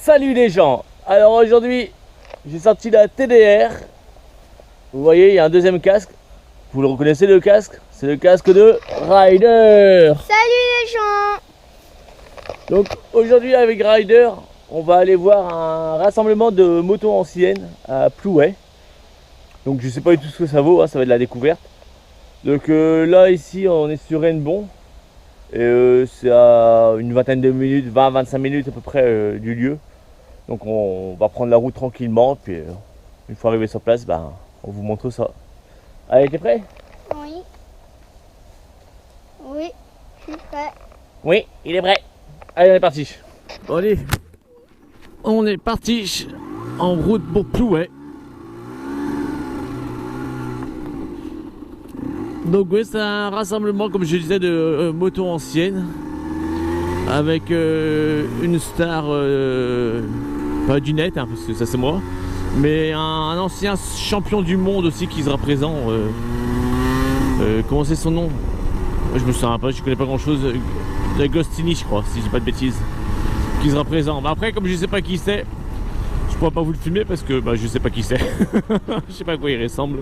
Salut les gens. Alors aujourd'hui, j'ai sorti la TDR. Vous voyez, il y a un deuxième casque. Vous le reconnaissez le casque? C'est le casque de Ryder. Salut les gens. Donc aujourd'hui avec Ryder, on va aller voir un rassemblement de motos anciennes à Plouay. Donc je sais pas du tout ce que ça vaut, hein, ça va être de la découverte. Donc là ici on est sur Hennebon. Et c'est à une vingtaine de minutes, 20-25 minutes à peu près du lieu. Donc on va prendre la route tranquillement, puis une fois arrivé sur place, ben, on vous montre ça. Allez, t'es prêt? Oui. Oui, je suis prêt. Oui, il est prêt. Allez, on est parti. Bon allez, on est parti en route pour Plouay. Donc oui, c'est un rassemblement, comme je disais, de motos anciennes. Avec une star, pas du net, hein, parce que ça c'est moi, mais un ancien champion du monde aussi qui sera présent. Comment c'est son nom? Je me souviens pas, je connais pas grand chose. D'Agostini, je crois, si je dis pas de bêtises. Qui sera présent. Bah après, comme je sais pas qui c'est, je pourrais pas vous le filmer parce que bah, je sais pas qui c'est. Je sais pas à quoi il ressemble.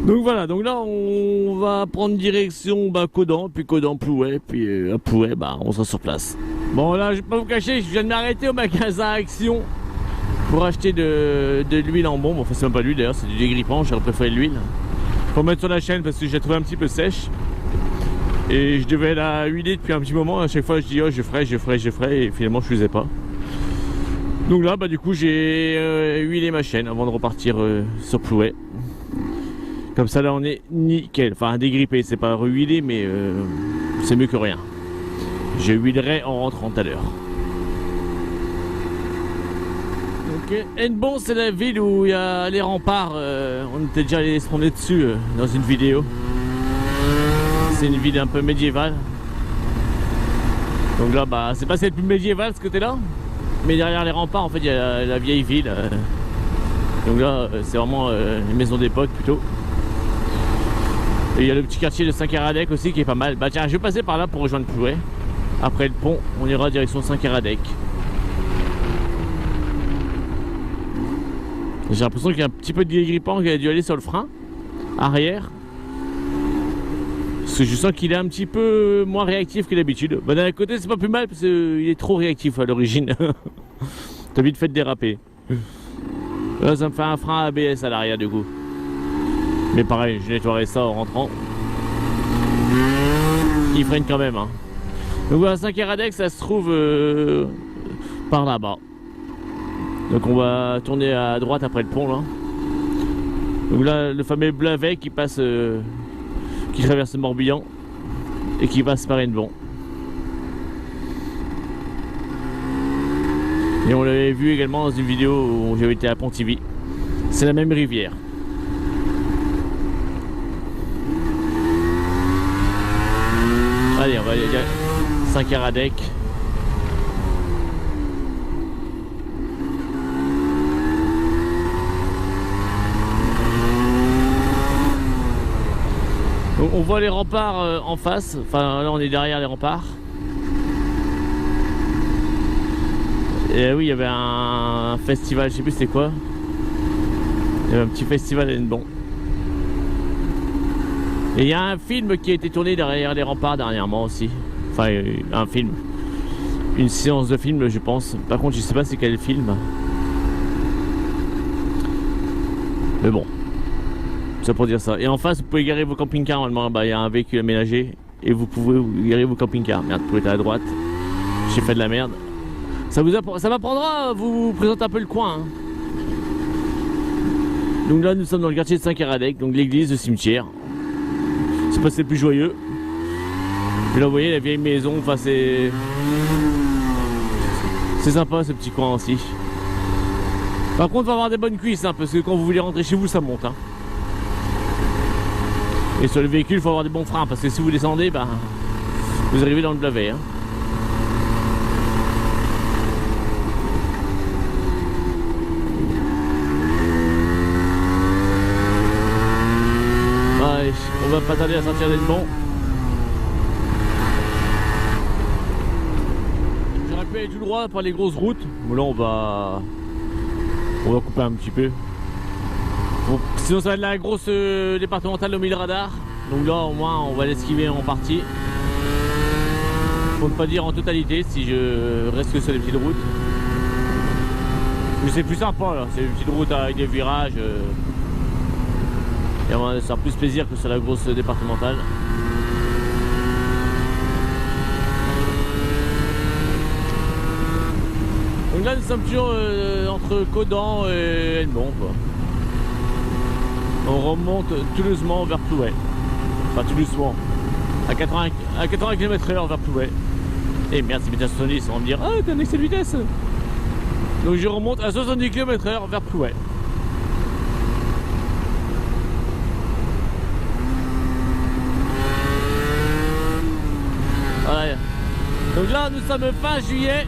Donc voilà, donc là on va prendre direction Codan, puis Codan Plouay, puis à Plouay on sera sur place. Bon là je vais pas vous cacher, je viens de m'arrêter au magasin Action pour acheter de l'huile en bombe. Enfin c'est même pas de l'huile d'ailleurs, c'est du dégrippant, j'aurais préféré l'huile. Faut mettre sur la chaîne parce que j'ai trouvé un petit peu sèche. Et je devais la huiler depuis un petit moment, à chaque fois je dis oh je ferai et finalement je faisais pas. Donc là du coup j'ai huilé ma chaîne avant de repartir sur Plouay. Comme ça là on est nickel, enfin dégrippé, c'est pas rehuilé mais c'est mieux que rien. Je huilerai en rentrant tout à l'heure. Donc Hennebon c'est la ville où il y a les remparts, on était déjà allé se promener dessus dans une vidéo. C'est une ville un peu médiévale. Donc là c'est pas celle plus médiévale ce côté là, mais derrière les remparts en fait il y a la vieille ville. Donc là c'est vraiment une maison d'époque plutôt. Et il y a le petit quartier de Saint-Kéradec aussi qui est pas mal. Bah tiens, je vais passer par là pour rejoindre Plouay. Après le pont, on ira direction Saint-Kéradec. J'ai l'impression qu'il y a un petit peu de dégrippant qui a dû aller sur le frein arrière. Parce que je sens qu'il est un petit peu moins réactif que d'habitude. Bah d'un côté c'est pas plus mal parce qu'il est trop réactif à l'origine. T'as vite fait de déraper. Là ça me fait un frein ABS à l'arrière du coup. Mais pareil, je nettoierai ça en rentrant. Il freine quand même. Hein. Donc voilà, Saint-Kéradec, ça se trouve par là-bas. Donc on va tourner à droite après le pont là. Donc là, le fameux Blavet qui passe, qui traverse le Morbihan et qui passe par Hennebon. Et on l'avait vu également dans une vidéo où j'avais été à Pontivy. C'est la même rivière. Allez, on va aller à Saint-Kéradec. On voit les remparts en face. Enfin, là, on est derrière les remparts. Et oui, il y avait un festival, je sais plus c'était quoi. Il y avait un petit festival à Hennebon. Et il y a un film qui a été tourné derrière les remparts dernièrement aussi. Enfin, un film. Une séance de film, je pense. Par contre, je sais pas c'est quel film. Mais bon. C'est pour dire ça. Et en face, vous pouvez garer vos camping-cars. Normalement, il y a un véhicule aménagé. Et vous pouvez garer vos camping-cars. Merde, vous pouvez être à droite. J'ai fait de la merde. Ça m'apprendra à vous présenter un peu le coin. Hein. Donc là, nous sommes dans le quartier de Saint-Kéradec. Donc l'église, le cimetière. C'est pas c'est le plus joyeux. Puis là vous voyez la vieille maison, enfin c'est sympa ce petit coin aussi. Par contre il va avoir des bonnes cuisses hein, parce que quand vous voulez rentrer chez vous ça monte hein. Et sur le véhicule il faut avoir des bons freins parce que si vous descendez vous arrivez dans le Blavet hein. Allez, on va pas tarder à sortir d'Hennebon. J'aurais pu aller tout droit droit par les grosses routes. Bon, là on va couper un petit peu. Bon, sinon ça va être la grosse départementale au milieu radar. Donc là au moins on va l'esquiver en partie. Pour ne pas dire en totalité si je reste que sur les petites routes. Mais c'est plus sympa là, c'est une petite route avec des virages. Et ça sera plus plaisir que sur la grosse départementale. Donc là nous sommes toujours entre Caudan et Helmond quoi. On remonte tout doucement vers Plouay. Enfin tout doucement. À 80 km/h vers Plouay. Et merde, c'est vitesse 70, on va me dire ah t'as un excès de vitesse. Donc je remonte à 70 km/h vers Plouay. Voilà. Donc là nous sommes fin juillet.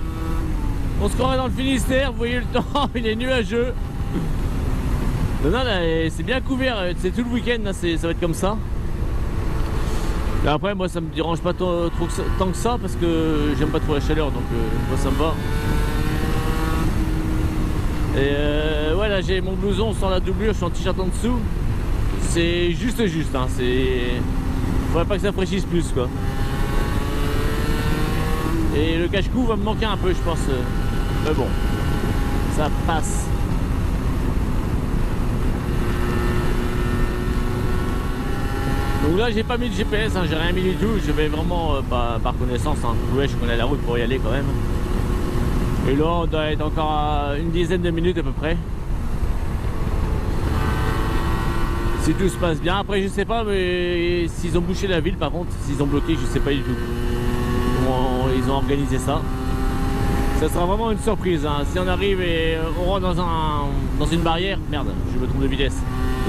On se croirait dans le Finistère, vous voyez le temps, il est nuageux. Non, non, c'est bien couvert, c'est tout le week-end, ça va être comme ça. Et après, moi ça me dérange pas tant que ça parce que j'aime pas trop la chaleur, donc moi ça me va. Et ouais, là j'ai mon blouson sans la doublure, je suis en t-shirt en dessous. C'est juste, hein, faudrait pas que ça fraîchisse plus quoi. Et le cache-cou va me manquer un peu, je pense. Mais bon, ça passe. Donc là, j'ai pas mis de GPS, hein, j'ai rien mis du tout. Je vais vraiment par connaissance. Hein. Ouais, je connais la route pour y aller quand même. Et là, on doit être encore à une dizaine de minutes à peu près. Si tout se passe bien. Après, je sais pas, mais s'ils ont bouché la ville, par contre, s'ils ont bloqué, je sais pas du tout. Comment ils ont organisé ça. Ça sera vraiment une surprise. Hein. Si on arrive et on rentre dans une barrière, merde, je me trompe de vitesse.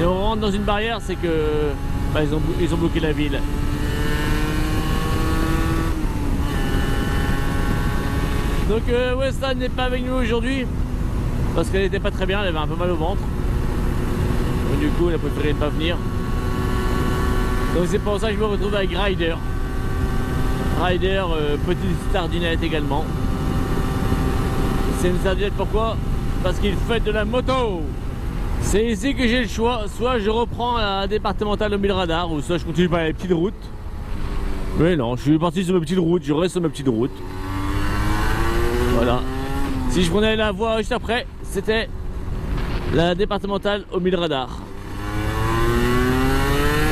Et on rentre dans une barrière, c'est que bah, ils ont bloqué la ville. Donc Weston n'est pas avec nous aujourd'hui parce qu'elle n'était pas très bien, elle avait un peu mal au ventre. Donc, du coup, elle a préféré ne pas venir. Donc c'est pour ça que je me retrouve avec Ryder. Ryder, petite sardinette également. C'est une sardinette pourquoi? Parce qu'il fait de la moto. C'est ici que j'ai le choix, soit je reprends la départementale au mille radar, ou soit je continue par les petites routes. Mais non, je suis parti sur mes petites routes, je reste sur mes petites routes. Voilà. Si je prenais la voie juste après, c'était la départementale au mille radar.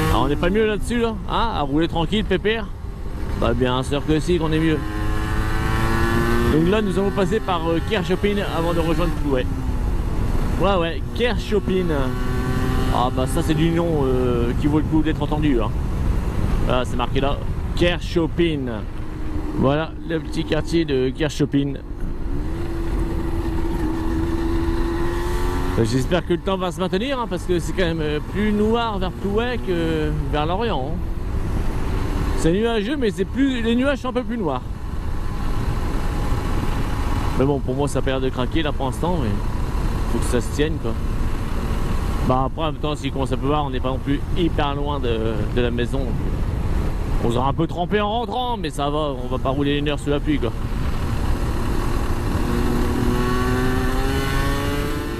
Alors on n'est pas mieux là-dessus là, hein, à rouler tranquille, pépère. Bah bien sûr que si, qu'on est mieux. Donc là nous allons passer par Kerchopin avant de rejoindre Plouay. Ouais, Kerchopin. Ah bah ça c'est du nom qui vaut le coup d'être entendu. Hein. Voilà, c'est marqué là, Kerchopin. Voilà le petit quartier de Kerchopin. J'espère que le temps va se maintenir hein, parce que c'est quand même plus noir vers Plouay que vers l'Orient. Hein. C'est nuageux mais les nuages sont un peu plus noirs. Mais bon pour moi ça a pas l'air de craquer là pour l'instant mais faut que ça se tienne quoi. Bah après en même temps s'il commence à pleuvoir on n'est pas non plus hyper loin de la maison. On sera un peu trempé en rentrant mais ça va, on va pas rouler une heure sous la pluie quoi.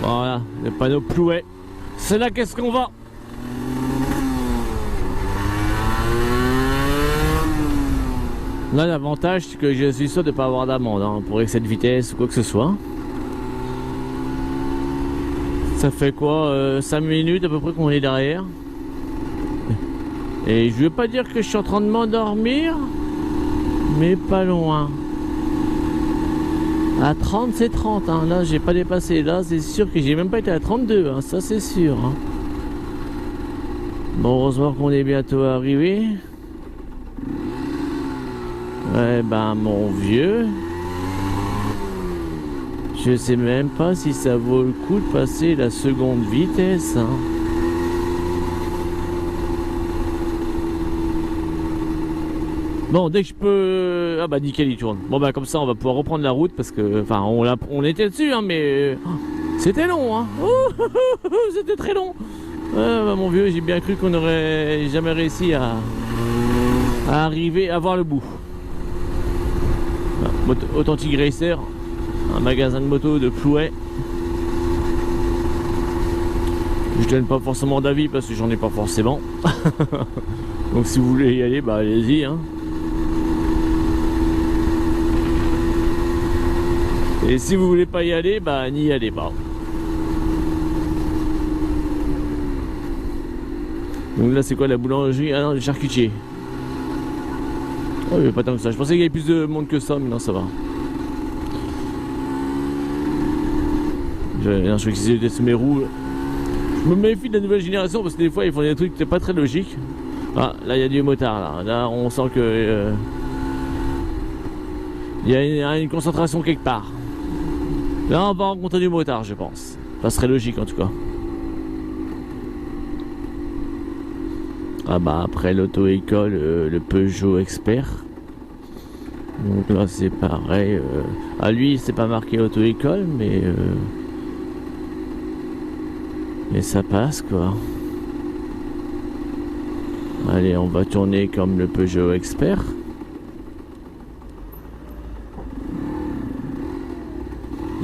Voilà, le panneau Plouay. C'est là qu'est-ce qu'on va. Là l'avantage c'est que je suis sûr de ne pas avoir d'amende hein, pour excès de vitesse ou quoi que ce soit. Ça fait quoi 5 minutes à peu près qu'on est derrière. Et je veux pas dire que je suis en train de m'endormir, mais pas loin. À 30 c'est 30 hein. Là j'ai pas dépassé. Là c'est sûr que j'ai même pas été à 32 hein. Ça c'est sûr hein. Bon heureusement qu'on est bientôt arrivé. Ouais ben mon vieux, je sais même pas si ça vaut le coup de passer la seconde vitesse hein. Bon dès que je peux... Ah bah nickel il tourne. Bon bah comme ça on va pouvoir reprendre la route parce que... Enfin on était dessus hein mais... C'était long hein. C'était très long. Bah, mon vieux j'ai bien cru qu'on aurait jamais réussi à arriver à voir le bout. Authentique racer, un magasin de moto de Plouay. Je donne pas forcément d'avis parce que j'en ai pas forcément. Donc si vous voulez y aller, bah allez-y hein. Et si vous voulez pas y aller, bah n'y allez pas. Donc là c'est quoi, la boulangerie? Ah non, le charcutier. Oh, il n'y avait pas tant que ça. Je pensais qu'il y avait plus de monde que ça, mais non, ça va. Je crois qu'ils étaient sous mes roues. Je me méfie de la nouvelle génération parce que des fois ils font des trucs pas très logiques. Ah, là il y a du motard là. Là on sent que il y a une concentration quelque part. Là on va rencontrer du motard, je pense. Ça serait logique en tout cas. Ah bah après l'auto-école, le Peugeot Expert. Donc là c'est pareil. À lui c'est pas marqué auto-école mais ça passe quoi. Allez, on va tourner comme le Peugeot Expert.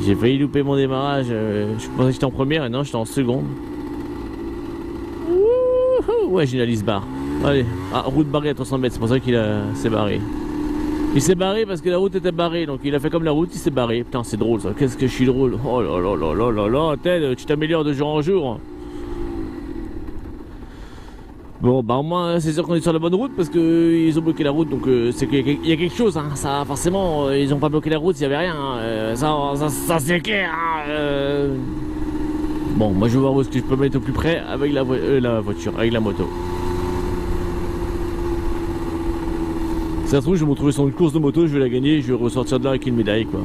J'ai failli louper mon démarrage. Je pensais que j'étais en première et non, j'étais en seconde. Ouais, j'ai la liste barre. Allez, ah, route barrée à 300 mètres, c'est pour ça qu'il s'est barré. Il s'est barré parce que la route était barrée, donc il a fait comme la route, il s'est barré. Putain, c'est drôle ça, qu'est-ce que je suis drôle. Oh là là là là là là, Ted, tu t'améliores de jour en jour. Bon, bah au moins c'est sûr qu'on est sur la bonne route parce qu'ils ont bloqué la route, donc c'est qu'il y a quelque chose, hein. Ça, forcément, ils ont pas bloqué la route, il y avait rien. Ça c'est clair. Hein. Bon, moi je vais voir où est-ce que je peux me mettre au plus près avec la voiture, avec la moto. Si ça se trouve, je vais me retrouver sur une course de moto, je vais la gagner, je vais ressortir de là avec une médaille quoi.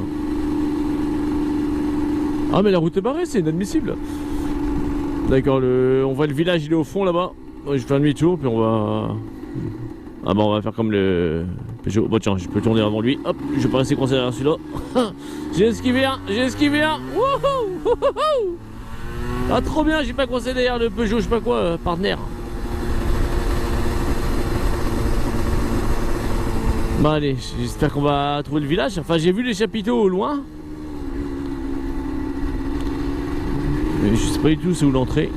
Ah mais la route est barrée, c'est inadmissible. D'accord, on voit le village, il est au fond là-bas. Je vais faire demi-tour, puis on va... Ah bah on va faire comme le Peugeot. Bon tiens, je peux tourner avant lui. Hop, je vais pas rester coincé derrière celui-là. J'ai esquivé un. Wouhou. Ah trop bien, j'ai pas coincé derrière le Peugeot, je sais pas quoi, partenaire. Bah allez, j'espère qu'on va trouver le village. Enfin j'ai vu les chapiteaux au loin. Mais je sais pas du tout c'est où l'entrée.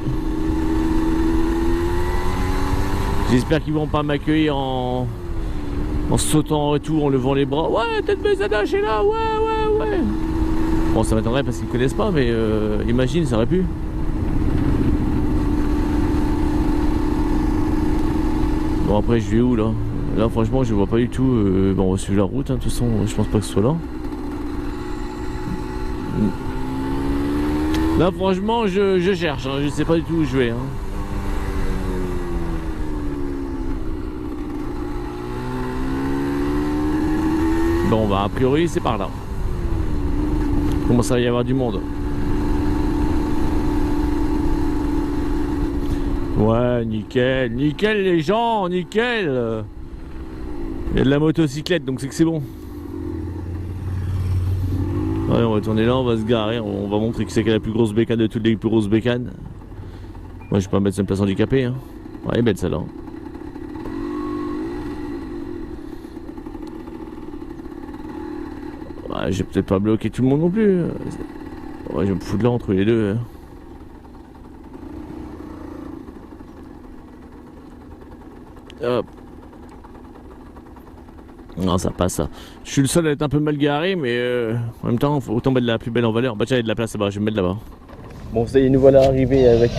J'espère qu'ils vont pas m'accueillir en sautant et tout, en levant les bras. Ouais, tête Bézadache est là, ouais. Bon, ça m'attendrait parce qu'ils connaissent pas, mais imagine, ça aurait pu. Bon, après, je vais où là? Là, franchement, je vois pas du tout. Bon, on va suivre la route, hein, de toute façon, je pense pas que ce soit là. Là, franchement, je cherche, hein, je sais pas du tout où je vais. Hein. Bon bah a priori c'est par là. Il commence à y avoir du monde. Ouais, nickel les gens, nickel. Il y a de la motocyclette donc c'est que c'est bon. Ouais, on va tourner là, on va se garer, on va montrer que c'est la plus grosse bécane de toutes les plus grosses bécanes. Moi je vais pas mettre sur une place handicapée hein. Ouais, elle est belle celle-là. Ouais, j'ai peut-être pas bloqué tout le monde non plus. Ouais, je vais me foutre là entre les deux. Hop. Non, ça passe ça. Je suis le seul à être un peu mal garé, mais en même temps, faut autant mettre la plus belle en valeur. Bah tiens, il y a de la place là-bas, je vais me mettre là-bas. Bon, ça y est, nous voilà arrivés avec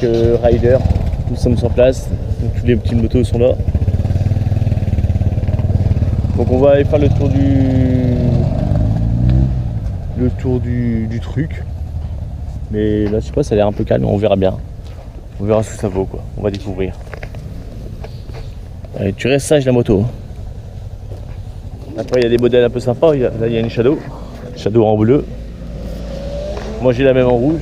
Ryder. Nous sommes sur place, donc toutes les petites motos sont là. Donc on va aller faire le tour du truc. Mais là, je sais pas, ça a l'air un peu calme, on verra bien. On verra ce que ça vaut, quoi. On va découvrir. Allez, tu restes sage la moto. Après, il y a des modèles un peu sympas. Là, il y a une Shadow. Shadow en bleu. Moi, j'ai la même en rouge.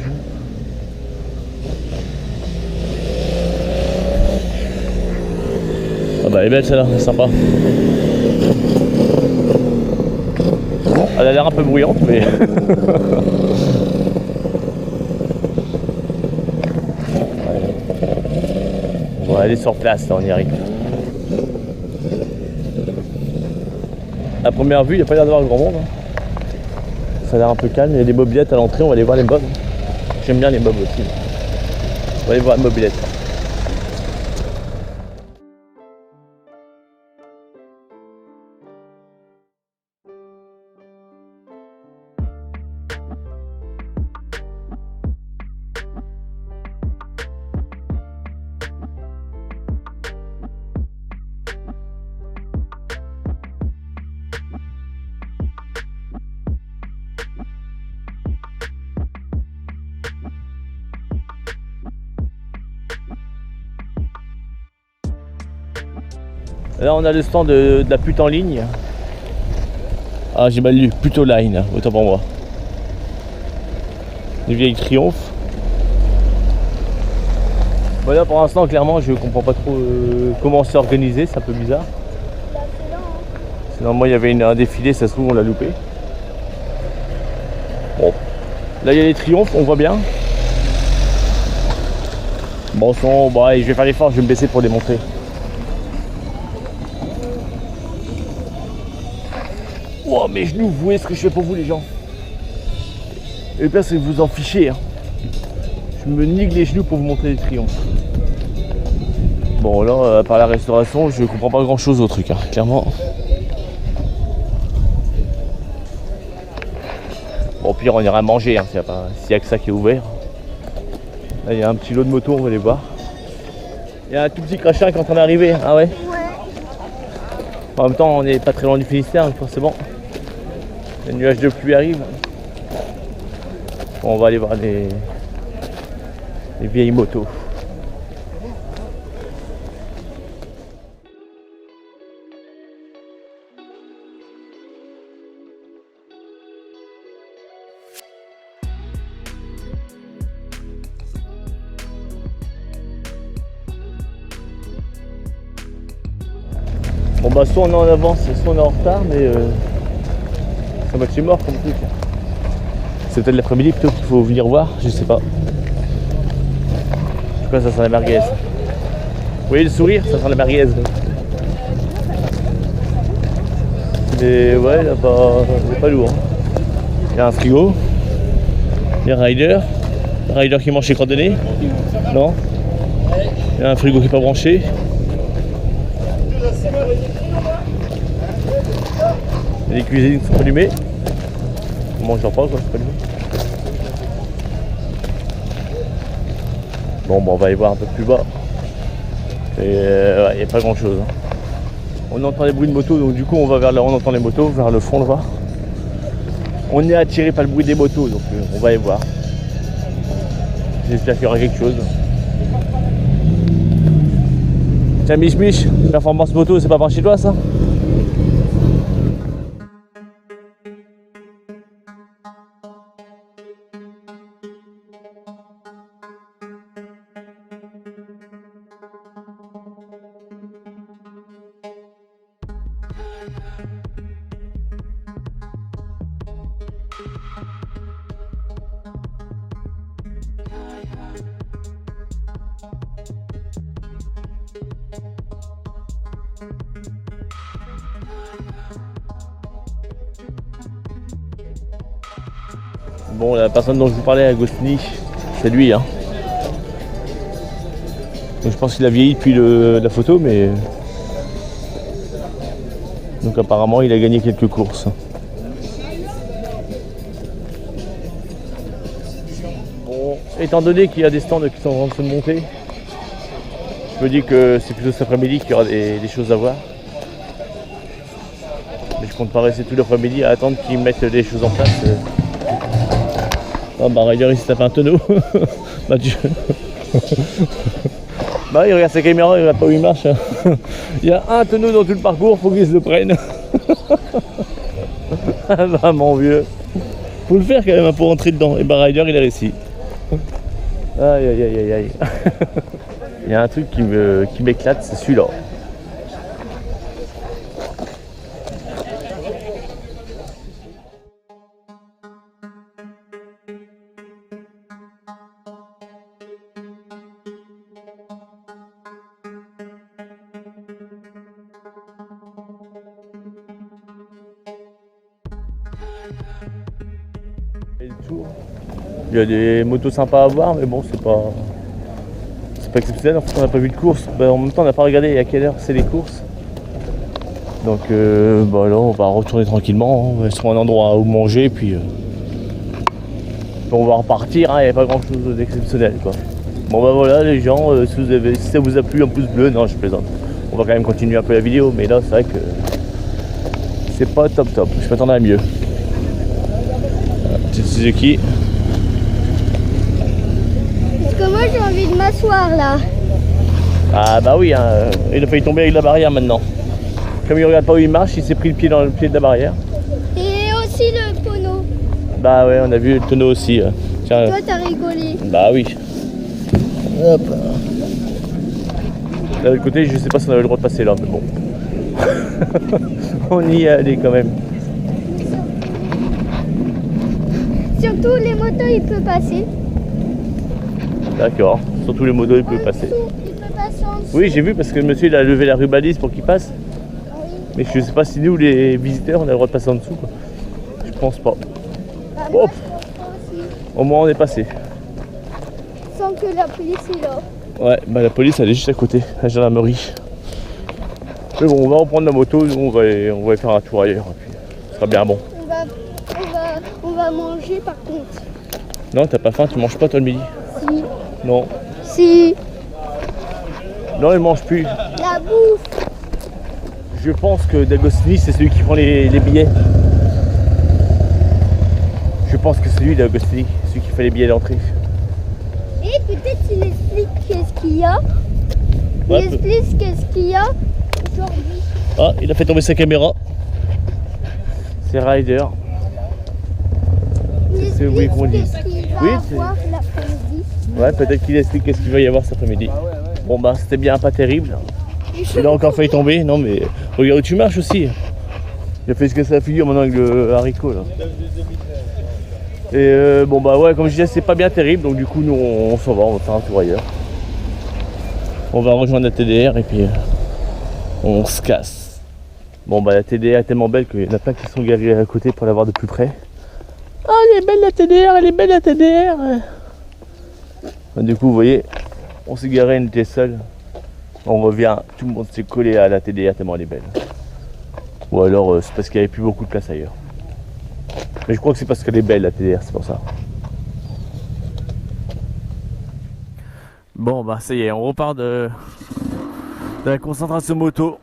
Ah bah, elle est belle celle-là, c'est sympa. Elle a l'air un peu bruyante, mais... On va aller sur place, là, on y arrive. À première vue, il n'y a pas l'air d'avoir grand monde. Hein. ça a l'air un peu calme. Il y a des mobylettes à l'entrée, on va aller voir les mobs. J'aime bien les mobs aussi. On va aller voir les mobylettes. Là on a le stand de la pute en ligne. Ah j'ai mal lu, plutôt line, autant pour moi. Des vieilles triomphes. Voilà pour l'instant clairement je comprends pas trop comment c'est organisé, c'est un peu bizarre. Sinon moi il y avait un défilé, ça se trouve on l'a loupé. Bon. Là il y a les triomphes, on voit bien. Bon son, bon allez, je vais faire l'effort, je vais me baisser pour les montrer. Oh mes genoux, vous voyez ce que je fais pour vous les gens. Et le pire c'est que vous en fichez hein. Je me nique les genoux pour vous montrer les triomphes. Bon là, par la restauration, je comprends pas grand chose au truc hein, clairement. Bon au pire on ira manger hein, s'il y a que ça qui est ouvert. Là il y a un petit lot de motos, on va les voir. Il y a un tout petit crachin qui est en train d'arriver, ah ouais. En même temps on n'est pas très loin du Finistère donc forcément. Les nuages de pluie arrivent. Bon, on va aller voir les vieilles motos. Bon bah soit on est en avance, soit on est en retard, mais ça moitié mort comme truc. C'est peut-être l'après-midi plutôt qu'il faut venir voir, je sais pas. En tout cas ça sent la merguez. Vous voyez le sourire, ça sent la merguez. Mais ouais, là c'est pas lourd. Il y a un frigo, il y a un rider qui mange ses crottes de nez. Non. Il y a un frigo qui n'est pas branché. Il y a des cuisines qui sont allumées. On mange leur pas quoi, c'est pas allumé. Bon, on va aller voir un peu plus bas. Et ouais, il n'y a pas grand chose. Hein. On entend les bruits de moto, donc du coup on va vers là, on entend les motos, vers le fond là-bas. On est attiré par le bruit des motos, donc on va aller voir. J'espère qu'il y aura quelque chose. Tiens Mich, performance moto, c'est pas par chez toi ça? Bon, la personne dont je vous parlais, Agostini, c'est lui. Hein. Donc, je pense qu'il a vieilli depuis la photo, mais... Donc apparemment, il a gagné quelques courses. Bon, étant donné qu'il y a des stands qui sont en train de se monter, je me dis que c'est plutôt cet après-midi qu'il y aura des choses à voir. Mais je compte pas rester tout l'après-midi à attendre qu'ils mettent des choses en place. Ah bah Rider il s'est tapé un tonneau. Bah tu... Bah il regarde sa caméra, il regarde pas où il marche. Il y a un tonneau dans tout le parcours, faut qu'il se le prenne. Ah bah mon vieux. Faut le faire quand même pour rentrer dedans. Et bah Rider il a réussi. Aïe aïe aïe aïe aïe. Il y a un truc qui m'éclate, c'est celui-là. alentours. Il y a des motos sympas à voir, mais bon, c'est pas exceptionnel. En fait, on n'a pas vu de course. En même temps, on n'a pas regardé à quelle heure c'est les courses. Donc là, on va retourner tranquillement. On va se trouver un endroit où manger, puis on va repartir. Il n'y a pas grand chose d'exceptionnel, quoi. Bon voilà les gens, si ça vous a plu, un pouce bleu, non je plaisante. On va quand même continuer un peu la vidéo, mais là c'est vrai que c'est pas top. Je m'attendais à mieux. Petite Suzuki. Parce que moi j'ai envie de m'asseoir là. Ah bah oui, hein, il a failli tomber avec la barrière maintenant. Comme il regarde pas où il marche, il s'est pris le pied dans le pied de la barrière. Et aussi le tonneau. Bah ouais, on a vu le tonneau aussi. Tiens. Toi t'as rigolé. Bah oui. Hop. De l'autre côté, je sais pas si on avait le droit de passer là, mais bon. On y est allé quand même. Surtout les motos il peut passer. D'accord. Surtout les motos, il peut passer. Il peut passer en dessous. Oui, j'ai vu parce que le monsieur il a levé la rubalise pour qu'il passe. Oui. Mais je sais pas si nous, les visiteurs, on a le droit de passer en dessous, quoi. Je pense pas. Bah, Oh. moi, je pense pas aussi. Au moins, on est passé. Sans que la police est là. Ouais, bah la police elle est juste à côté, la gendarmerie. Mais bon, on va reprendre la moto, nous, on va aller faire un tour ailleurs, et puis ce sera bien bon. On va manger par contre. Non, t'as pas faim, tu manges pas toi le midi? Si. Non. Si. Non, il mange plus. La bouffe. Je pense que D'Agostini, c'est celui qui prend les billets. Je pense que c'est lui D'Agostini, celui qui fait les billets d'entrée. Et peut-être il explique qu'est-ce qu'il y a. Il Ouais, explique qu'est-ce qu'il y a aujourd'hui. Ah, il a fait tomber sa caméra. C'est Ryder. Il C'est oui, qu'on dit. qu'est-ce qu'il va Oui, avoir l'après-midi. Ouais, peut-être qu'il explique qu'est-ce qu'il va y avoir cet après-midi. Bon bah c'était bien pas terrible. Il a encore failli tomber, non mais regarde où tu marches aussi. Il a fait ce que ça figure maintenant avec le haricot là. Et bon bah ouais, comme je disais, c'est pas bien terrible, donc du coup nous on s'en va, on va faire un tour ailleurs. On va rejoindre la TDR et puis on se casse. Bon bah la TDR est tellement belle qu'il y en a plein qui sont garés à côté pour la voir de plus près. Ah elle est belle la TDR, elle est belle la TDR. Du coup vous voyez, on s'est garé, on était seul. On revient, tout le monde s'est collé à la TDR tellement elle est belle. Ou alors c'est parce qu'il n'y avait plus beaucoup de place ailleurs. Mais je crois que c'est parce qu'elle est belle la TDR, c'est pour ça. Bon bah ça y est, on repart de la concentration moto.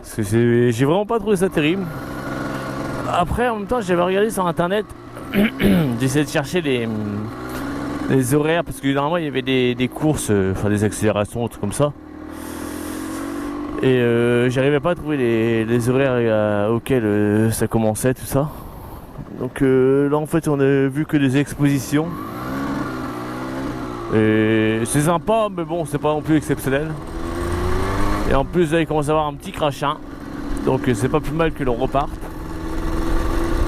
Parce que j'ai vraiment pas trouvé ça terrible. Après en même temps j'avais regardé sur internet, j'essayais de chercher les horaires parce que normalement il y avait des courses, enfin des accélérations, des trucs comme ça. Et j'arrivais pas à trouver les horaires auxquels ça commençait, tout ça. Donc là en fait on a vu que des expositions. Et c'est sympa, mais bon c'est pas non plus exceptionnel. Et en plus là il commence à avoir un petit crachin. Donc c'est pas plus mal que l'on reparte.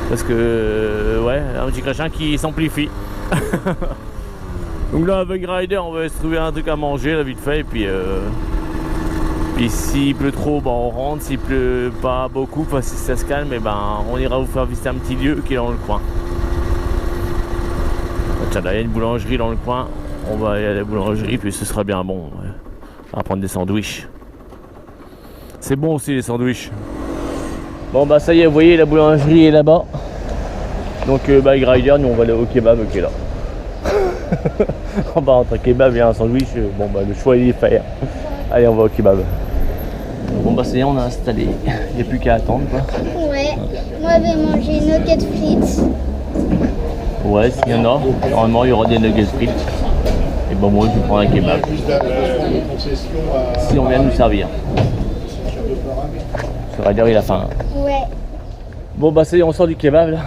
Parce que ouais, un petit crachin qui s'amplifie. Donc là avec Ryder on va se trouver un truc à manger là vite fait et puis s'il pleut trop bah, on rentre, s'il pleut pas beaucoup, enfin, si ça se calme et ben on ira vous faire visiter un petit lieu qui est dans le coin. Tiens là il y a une boulangerie dans le coin, on va aller à la boulangerie puis ce sera bien bon. Ouais. On va prendre des sandwichs. C'est bon aussi les sandwichs. Bon bah ça y est, vous voyez la boulangerie est là-bas. Donc bah avec Ryder nous on va aller au kebab qui est là. On va entre un kebab et un sandwich, bon bah le choix il est fait. Allez on va au kebab. Bon bah ça y est, on a installé, il n'y a plus qu'à attendre quoi. Ouais, moi je vais manger nuggets frites. Ouais, s'il y en a, normalement il y aura des nuggets frites. Et bon moi je vais prendre un kebab. Si on vient nous servir. Ce Ryder il a faim. Ouais. Bon bah ça y est, on sort du kebab là.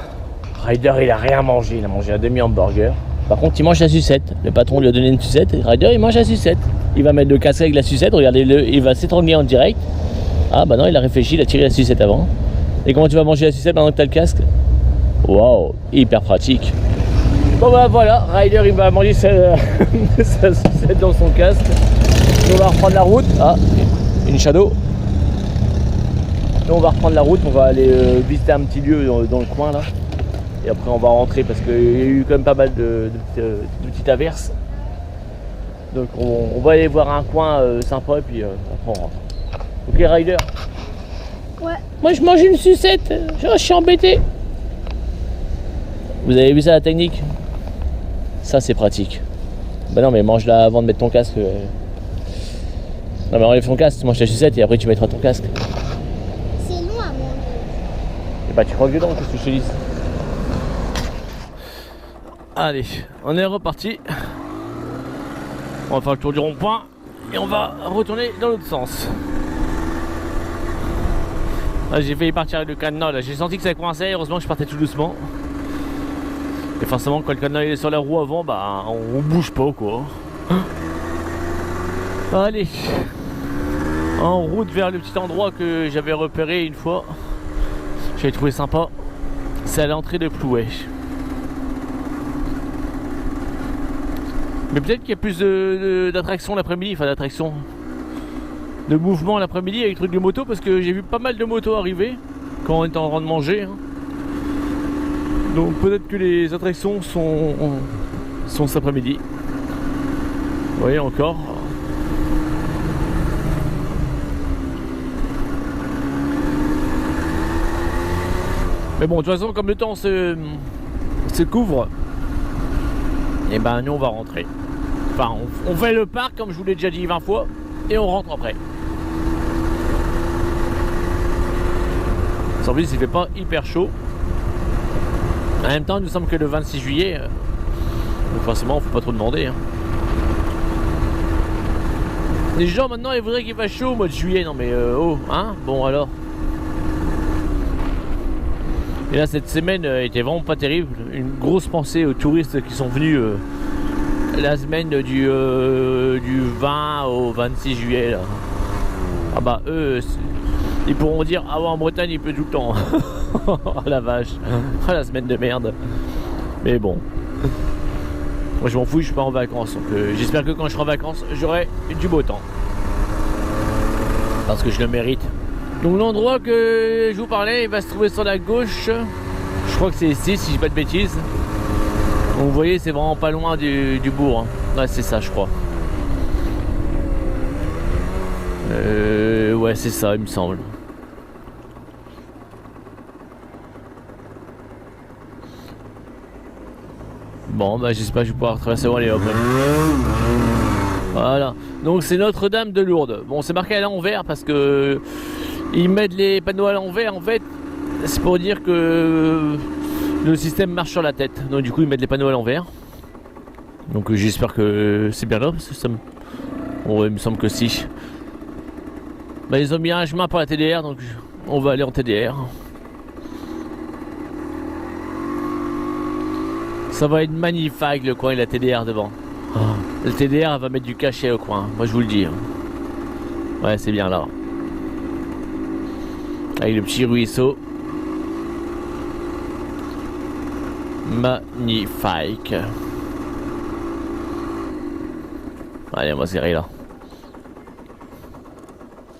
Ryder il a rien mangé, il a mangé un demi-hamburger. Par contre il mange la sucette. Le patron lui a donné une sucette et Ryder il mange la sucette. Il va mettre le casque avec la sucette, regardez-le, il va s'étrangler en direct. Ah bah non il a réfléchi, il a tiré la sucette avant. Et comment tu vas manger la sucette pendant que tu as le casque? Waouh, hyper pratique. Bon bah voilà, Ryder il va manger sa sucette dans son casque. Nous on va reprendre la route. Ah, une shadow. Nous on va reprendre la route, on va aller visiter un petit lieu dans le coin là. Et après on va rentrer parce qu'il y a eu quand même pas mal de petites averses. Donc on va aller voir un coin sympa et puis après on rentre. Ok Ryder? Ouais. Moi je mange une sucette, je suis embêté. Vous avez vu ça la technique? Ça c'est pratique. Bah non mais mange-la avant de mettre ton casque. Non mais enlève ton casque, tu manges la sucette et après tu mettras ton casque. C'est long à manger. Et bah tu croques dedans, qu'est-ce que je te dis? Allez, on est reparti. On va faire le tour du rond-point et on va retourner dans l'autre sens. Ah, j'ai failli partir avec le cadenas là, j'ai senti que ça coinçait, heureusement que je partais tout doucement. Et forcément quand le cadenas est sur la roue avant, bah on bouge pas quoi. Allez, en route vers le petit endroit que j'avais repéré une fois. J'avais trouvé sympa. C'est à l'entrée de Plouay. Mais peut-être qu'il y a plus d'attractions l'après-midi, enfin d'attractions, de mouvement l'après-midi avec les trucs de moto, parce que j'ai vu pas mal de motos arriver quand on était en train de manger. Hein. Donc peut-être que les attractions sont cet après-midi. Vous voyez encore. Mais bon, de toute façon, comme le temps se couvre, et ben nous on va rentrer. Enfin, on fait le parc comme je vous l'ai déjà dit 20 fois et on rentre après. Sans plus, il fait pas hyper chaud. En même temps, il nous semble que le 26 juillet, donc forcément, faut pas trop demander. Hein. Les gens maintenant, ils voudraient qu'il fasse chaud au mois de juillet. Non mais oh, hein. Bon alors. Et là, cette semaine était vraiment pas terrible. Une grosse pensée aux touristes qui sont venus la semaine du 20 au 26 juillet. Là. Ah bah eux, ils pourront dire ah ouais, en Bretagne il pleut tout le temps. Oh la vache. Ah la semaine de merde. Mais bon. Moi je m'en fous, je suis pas en vacances. Donc j'espère que quand je serai en vacances, j'aurai du beau temps. Parce que je le mérite. Donc l'endroit que je vous parlais, il va se trouver sur la gauche. Je crois que c'est ici, si je dis pas de bêtises. Donc vous voyez, c'est vraiment pas loin du bourg. Hein. Ouais, c'est ça, je crois. Ouais, c'est ça, il me semble. Bon, bah j'espère que je vais pouvoir traverser les hop. Voilà. Donc c'est Notre-Dame de Lourdes. Bon, c'est marqué à l'envers parce que ils mettent les panneaux à l'envers. En fait, c'est pour dire que le système marche sur la tête. Donc du coup, ils mettent les panneaux à l'envers. Donc j'espère que c'est bien là parce que ça me... Ouais, il me semble que si. Bah, ils ont mis un chemin pour la TDR, donc on va aller en TDR. Ça va être magnifique le coin et la TDR devant. Oh. Le TDR va mettre du cachet au coin, moi je vous le dis. Ouais, c'est bien là. Avec le petit ruisseau. Magnifique. Allez, on va serrer là.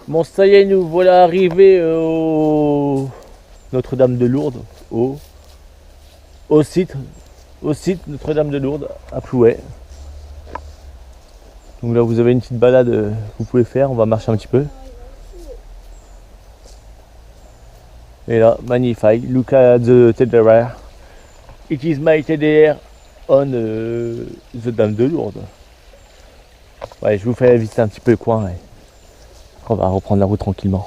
Bon, ça y est, nous voilà arrivés au Notre-Dame de Lourdes, au site Notre-Dame de Lourdes à Plouay. Donc là, vous avez une petite balade que vous pouvez faire. On va marcher un petit peu. Et là, magnifique. Look at the TDR. It is my TDR on the Dame de Lourdes. Ouais, je vous fais visiter un petit peu le coin. Ouais. On va reprendre la route tranquillement.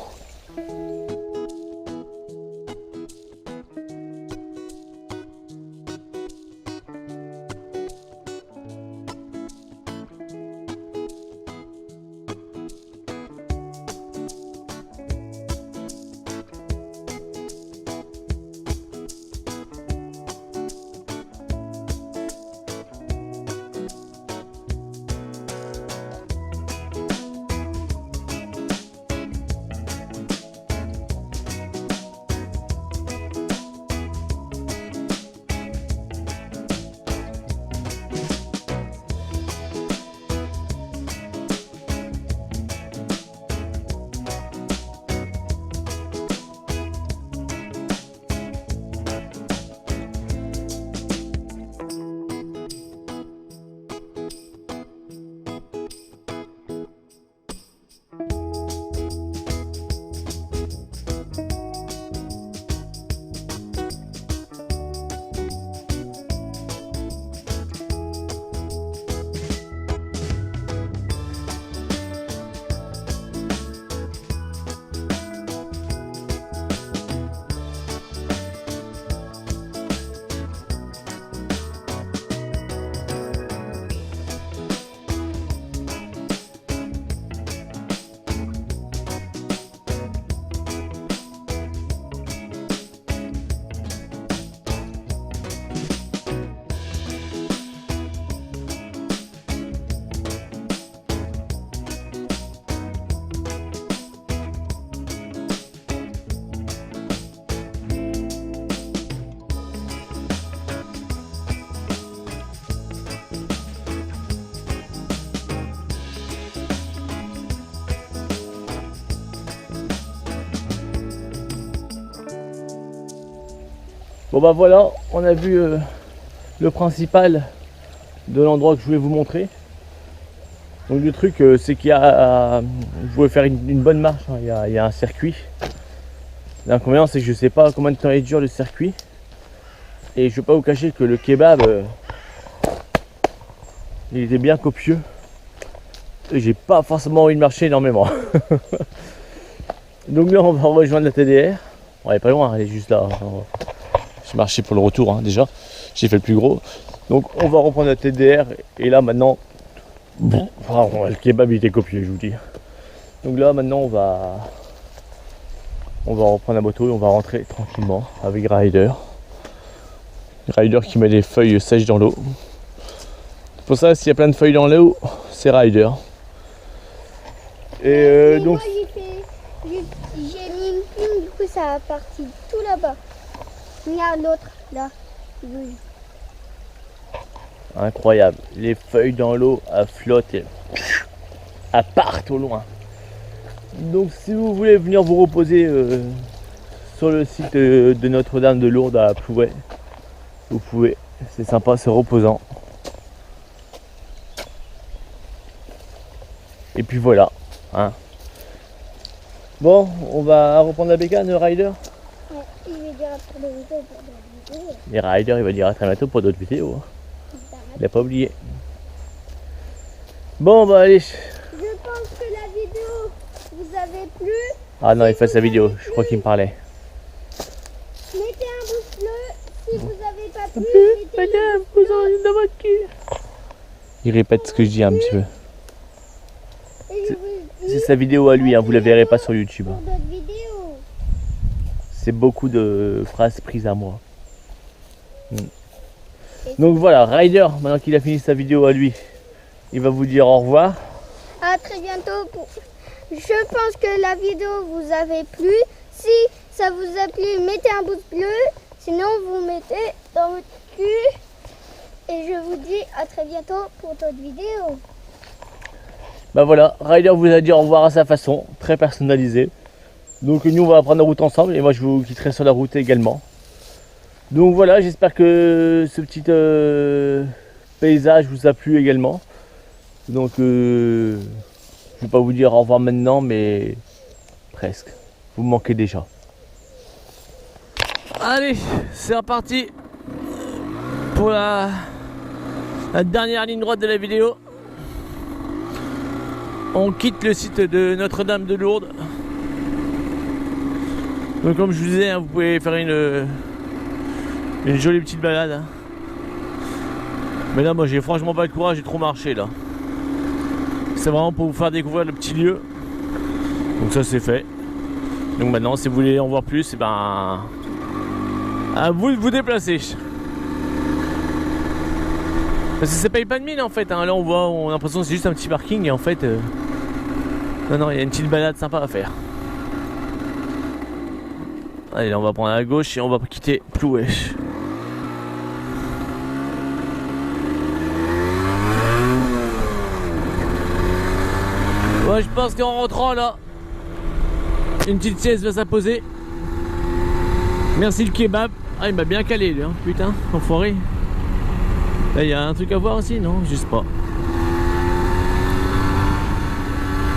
Bon bah voilà, on a vu le principal de l'endroit que je voulais vous montrer. Donc le truc c'est qu'il y a, vous pouvez faire une bonne marche, hein. Il y a un circuit. L'inconvénient c'est que je sais pas combien de temps il dure le circuit. Et je vais pas vous cacher que le kebab il était bien copieux. Et j'ai pas forcément envie de marcher énormément. Donc là on va rejoindre la TDR. On est pas loin, elle est juste là. J'ai marché pour le retour hein, déjà. J'ai fait le plus gros. Donc on va reprendre la TDR. Et là maintenant, bon, le kebab il était copieux je vous dis. Donc là maintenant on va reprendre la moto et on va rentrer tranquillement avec Ryder. Ryder qui met des feuilles sèches dans l'eau. Pour ça s'il y a plein de feuilles dans l'eau, c'est Ryder. Et donc... Moi j'ai mis une plume, du coup ça a parti tout là-bas. Regarde l'autre, là. Incroyable, les feuilles dans l'eau, elles flottent et elles partent au loin. Donc si vous voulez venir vous reposer sur le site de Notre-Dame de Lourdes à Plouay, vous pouvez, c'est sympa, c'est reposant. Et puis voilà. Hein. Bon, on va reprendre la bécane, Ryder. Ouais, il va dire à très bientôt pour d'autres vidéos. Et Ryder, il va dire à très bientôt pour d'autres vidéos. Il n'a pas oublié. Bon, bah allez. Je pense que la vidéo vous avez plu. Ah non, il fait sa vidéo, je crois qu'il me parlait. Mettez un pouce bleu. Si vous n'avez pas plu, mettez Madame, vous en dans votre cul. Il répète ce que je dis un petit peu. et je vous dis C'est sa vidéo à lui, hein, vous la verrez pas sur YouTube. pour d'autres vidéos. C'est beaucoup de phrases prises à moi. Donc voilà, Ryder, maintenant qu'il a fini sa vidéo à lui, il va vous dire au revoir. À très bientôt. Je pense que la vidéo vous avait plu. Si ça vous a plu, mettez un pouce bleu. Sinon, vous mettez dans votre cul. Et je vous dis à très bientôt pour d'autres vidéos. Bah voilà, Ryder vous a dit au revoir à sa façon, très personnalisée. Donc nous on va prendre la route ensemble et moi je vous quitterai sur la route également. Donc voilà, j'espère que ce petit paysage vous a plu également. Donc je vais pas vous dire au revoir maintenant, mais presque. Vous me manquez déjà. Allez, c'est reparti pour la dernière ligne droite de la vidéo. On quitte le site de Notre-Dame de Lourdes. Donc comme je vous disais, hein, vous pouvez faire une jolie petite balade. Hein. Mais là moi j'ai franchement pas le courage, j'ai trop marché là. C'est vraiment pour vous faire découvrir le petit lieu. Donc ça c'est fait. Donc maintenant si vous voulez en voir plus, et ben à vous de vous déplacer. Parce que ça paye pas de mine en fait, hein. Là on a l'impression que c'est juste un petit parking et en fait non, il y a une petite balade sympa à faire. Allez, là on va prendre à gauche et on va quitter Plouay. Ouais, je pense qu'en rentrant là, une petite sieste va s'imposer. Merci le kebab. Ah, il m'a bien calé lui, hein. Putain, enfoiré. Là, il y a un truc à voir aussi, non? Je sais pas.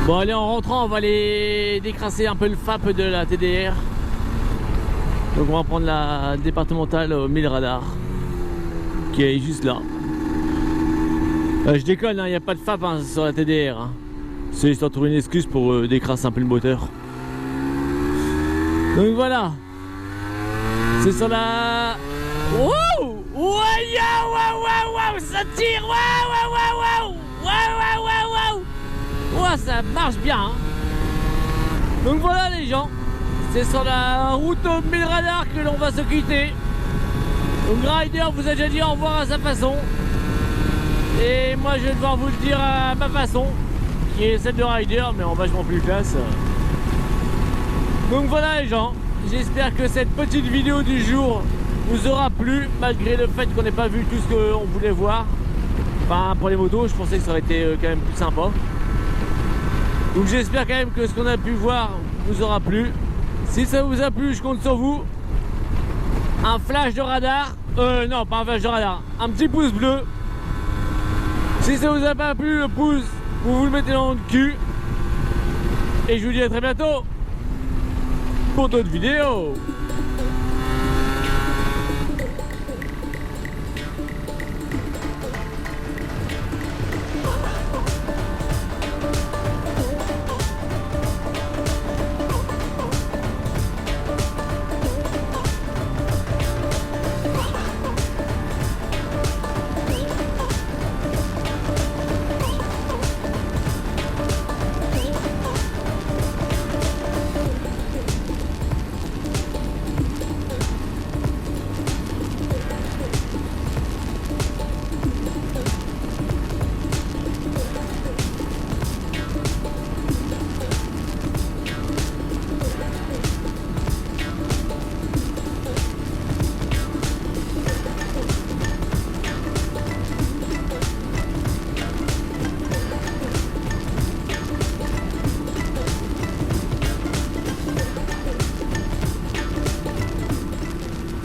Bon, allez, en rentrant, on va aller décrasser un peu le FAP de la TDR. Donc, on va prendre la départementale au 1000 radars, qui est juste là. Je déconne, hein, il n'y a pas de FAP hein, sur la TDR. Hein. C'est histoire de trouver une excuse pour décrasser un peu le moteur. Donc voilà. C'est sur la... Wow! Wow! Wow! Ça tire! Wow! Wow! Ça marche bien! Hein. Donc voilà les gens. C'est sur la route au 1000 radars que l'on va se quitter. Donc Ryder vous a déjà dit au revoir à sa façon. Et moi je vais devoir vous le dire à ma façon. Qui est celle de Ryder, mais en vachement plus classe. Donc voilà les gens. J'espère que cette petite vidéo du jour vous aura plu, malgré le fait qu'on n'ait pas vu tout ce qu'on voulait voir. Enfin, pour les motos, je pensais que ça aurait été quand même plus sympa. Donc j'espère quand même que ce qu'on a pu voir vous aura plu. Si ça vous a plu, je compte sur vous. un flash de radar. Non, pas un flash de radar. Un petit pouce bleu. Si ça vous a pas plu, le pouce, vous le mettez dans le cul. Et je vous dis à très bientôt pour d'autres vidéos.